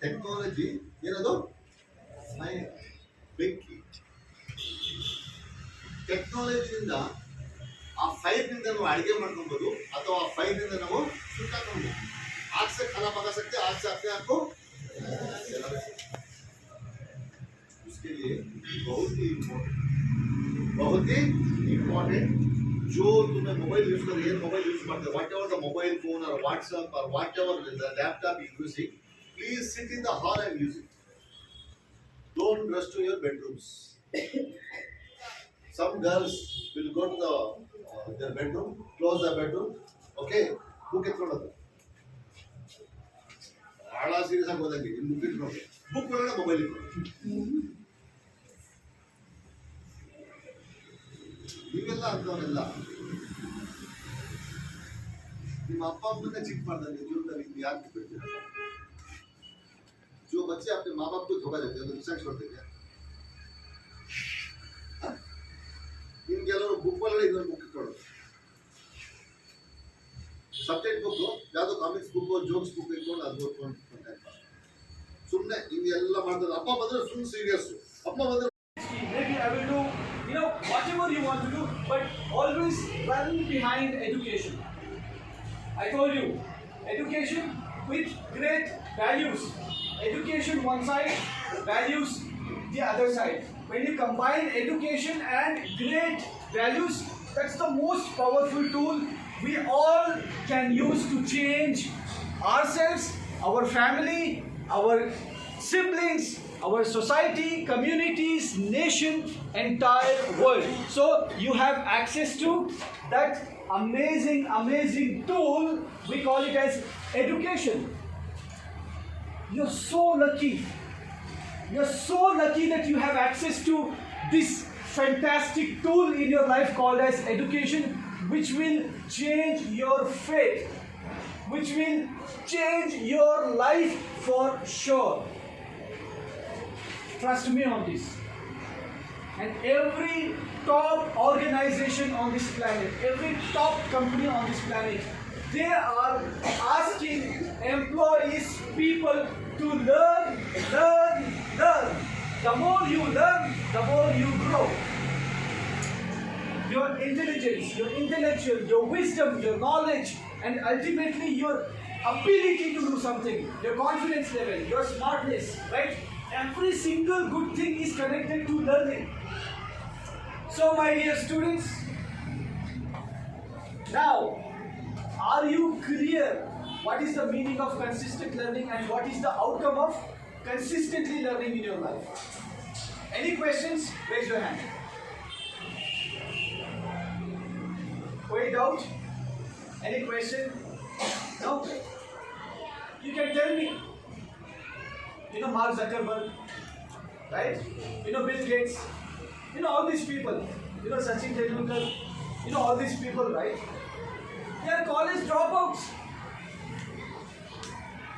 Technology ಏನದು fire ಬೆಂಕಿ. ಟೆಕ್ನಾಲಜಿಯಿಂದ ಆ ಫೈರ್ನಿಂದ ನಾವು ಅಡುಗೆ ಮಾಡ್ಕೊಬೋದು ಅಥವಾ ಆ ಫೈರ್ನಿಂದ ನಾವು ಸುಟ್ಟಾಕೊಬೋದು. आग से खाना पका सकते हैं, आग से अपने आप को जला सकते हैं. उसके लिए बहुत ही इम्पोर्टेंट जो तुम्हें मोबाइल यूज कर रही है, मोबाइल यूज करते हैं, what ever the mobile phone और व्हाट्सएप और what ever the laptop you using, please sit in the hall and use it. Don't rush to your bedrooms. Some girls will go to their bedroom, close the bedroom, okay, book it from the ಬಹಳ serious ಆಗಿ ಓದಂಗೆ ಇಲ್ಲಿ book ಇಟ್ಕೊಂಡು book ಒಳಗಡೆ mobile ಇಟ್ಕೊಂಡು ನೀವೆಲ್ಲ ಅಂತವರೆಲ್ಲ ನಿಮ್ಮ ಅಪ್ಪ ಅಮ್ಮನ್ನ ಚಿಕ್ಕ ಮಾಡ್ದಂಗೆ ಜೀವನದಲ್ಲಿ ನೀವು ಯಾಕೆ ಬಿಡ್ತೀರ? जो बच्चे अपने माँ बाप को धोखा देते हैं तो दूसरा छोड़ देते हैं. इन ಕೆಲವರು ಬುಕ್ ಒಳಗಡೆ ಇದನ್ನ ಬುಕ್ ಇಟ್ಕೊಂಡು ಸಬ್ಜೆಕ್ಟ್ ಬುಕ್ ಯಾವುದು ಕಾಮಿಕ್ಸ್ ಬುಕ್ ಜೋಕ್ಸ್ ಬುಕ್ ಇಟ್ಕೊಂಡು ಅದು ಓದ್ಕೊಂಡು ಸುಮ್ಮನೆ ಹಿಂಗೆಲ್ಲ ಮಾಡ್ತಾರೆ. ಅಪ್ಪ ಬಂದ್ರೆ ಸುಮ್ಮನೆ ಸೀರಿಯಸ್, ಅಪ್ಪ ಬಂದ್ರೆ maybe I will do, whatever you want to do, but always run behind education. I told you, education with great values. Education one side, values the other side. When you combine education and great values, that's the most powerful tool we all can use to change ourselves, our family, our siblings, our society, communities, nation, entire world. So you have access to that amazing tool. We call it as education. You're so lucky. You're so lucky that you have access to this fantastic tool in your life called as education, which will change your fate, which will change your life for sure. Trust me on this. And every top organization on this planet, every top company on this planet, they are asking employees, people to learn. The more you learn, the more you grow. Your intelligence, your intellectual, your wisdom, your knowledge, and ultimately your ability to do something, your confidence level, your smartness, right? Every single good thing is connected to learning. So my dear students, now are you clear what is the meaning of consistent learning and what is the outcome of consistently learning in your life? Any questions? Raise your hand. Wait out. Any question? No? You can tell me. Mark Zuckerberg, right? Bill Gates. All these people. Sachin Tendulkar. All these people, right? They are college dropouts.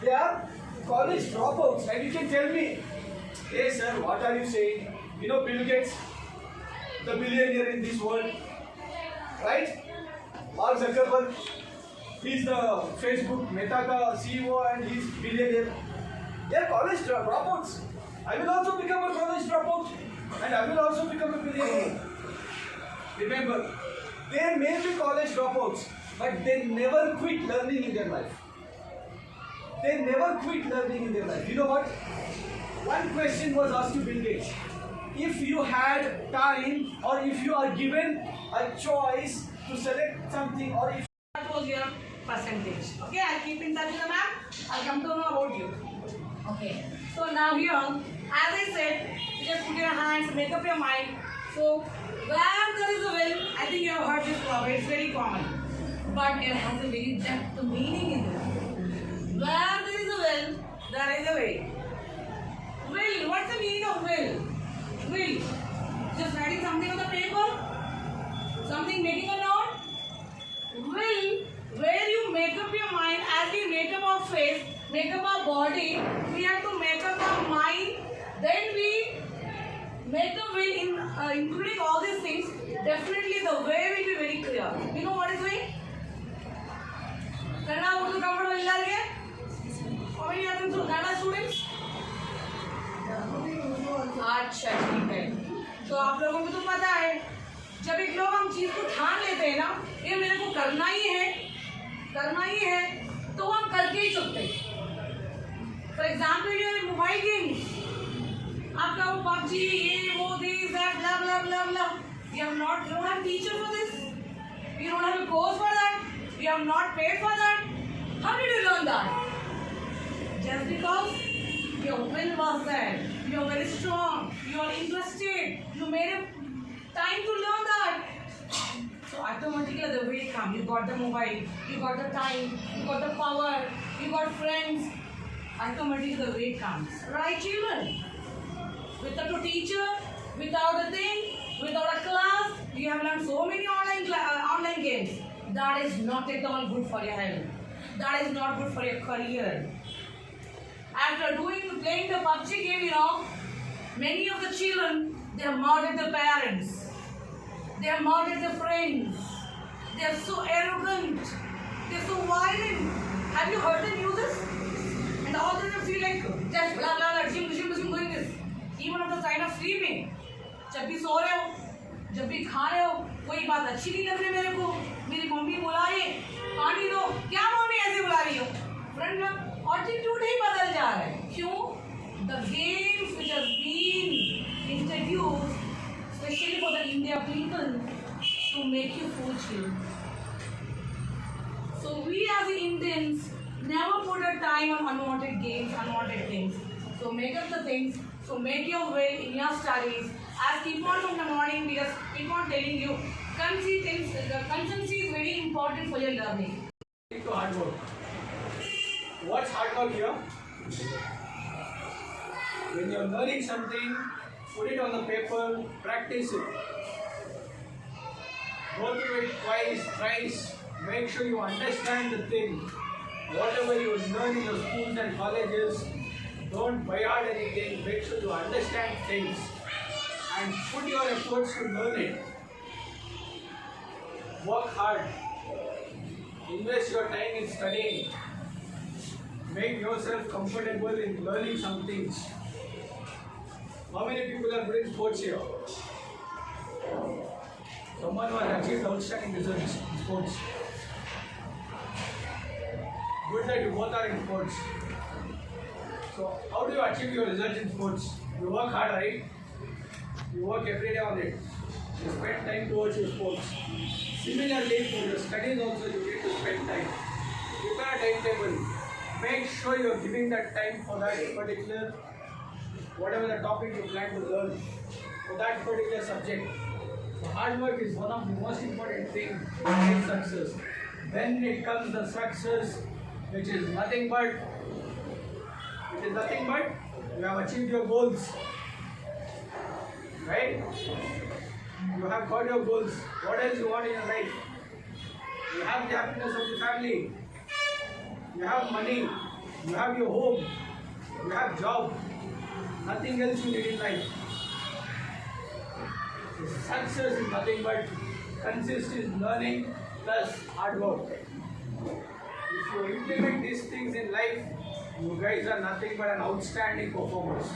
They are college dropouts. And you can tell me, hey sir, what are you saying? Bill Gates, the billionaire in this world, right? Mark Zuckerberg, he's the Facebook Meta ka CEO and he's billionaire. They are college dropouts. I will also become a college dropout and I will also become a billionaire. Remember, they may be college dropouts, but they never quit learning in their life. They never quit learning in their life. You know what? One question was asked to Bill Gates. If you had time or if you are given a choice to select something or if... What was your percentage? Okay, I'll keep in touch with the ma'am. I'll come to know about you. Okay. So now here, as I said, you just put your hands, make up your mind. So where there is a will, I think you have heard this proverb. It's very common, but it has a very depth meaning in it. Where there is a will, there is a way. Will. What's the meaning of will? Will. Just writing something on the paper? Something making a note? Will, where you make up your mind, as we make up our face, make up our body, we have to make up our mind, then we make the will in including all these things. Definitely the way will be very clear. You know what is way? Kannada Urdu comfortable illarge? How many are Kannada students? अच्छा ठीक है, तो आप लोगों को तो पता है जब एक लोग हम चीज को ठान लेते हैं ना, ये मेरे को करना ही है, तो हम करके ही चुकते। फॉर एग्जाम्पल ये मोबाइल गेम्स, आपका वो पबजी, ये वो this that blah blah blah blah, you don't have teacher for this, you don't have a course for that, you have not paid for that. How did you learn that? Just because your will was there, you are very strong, you are interested, you made a time to learn that. So automatically the way comes. You got the mobile, you got the time, you got the power, you got friends. Automatically the way comes. Right, children? Without a teacher, without a thing, without a class, you have learned so many online games. That is not at all good for your health. That is not good for your career. After playing the PUBG game, many of the children, they have murdered their parents. They have murdered their friends. They are so arrogant. They are so violent. Have you heard the news? And all of them feel like just blah blah blah, doing this. Even at the time of sleeping. जब भी सो रहे हो, जब भी खा रहे हो, कोई बात अच्छी नहीं लग रही मेरे को, मेरी मम्मी बुला रही है, पानी दो, क्या मम्मी ऐसे बुला रही हो? फ्रेंड ना, एटीट्यूड ही बदल जा रहा है। क्यों? The games which have been introduced, especially for the India people, to make you fool. So we as Indians never put a time on unwanted games, unwanted things. So make up the things. So make your way in your studies. As keep on from the morning, we just keep on telling you, consistency is very important for your learning. To hard work. What's hard work here? When you're learning something, put it on the paper, practice it. Go through it twice, thrice. Make sure you understand the thing. Whatever you learn in your schools and colleges, don't buy out anything. Make sure you understand things and put your efforts to learn it. Work hard. Invest your time in studying. Make yourself comfortable in learning some things. How many people are doing sports here? Someone who has achieved outstanding results in sports. Good that you both are in sports. So, how do you achieve your results in sports? You work hard, right? You work every day on it. You spend time towards your sports. Similarly, for your studies also, you need to spend time. Prepare a timetable. Make sure you are giving that time for that particular, whatever the topic you plan to learn, for that particular subject. So hard work is one of the most important things to make success. Then it comes the success, which is nothing but you have achieved your goals. Right? You have got your goals. What else you want in your life? You have the happiness of the family. You have money. You have your home. You have job. Nothing else you need in life. So success is nothing but consistent learning plus hard work. If you implement these things in life, you guys are nothing but an outstanding performers.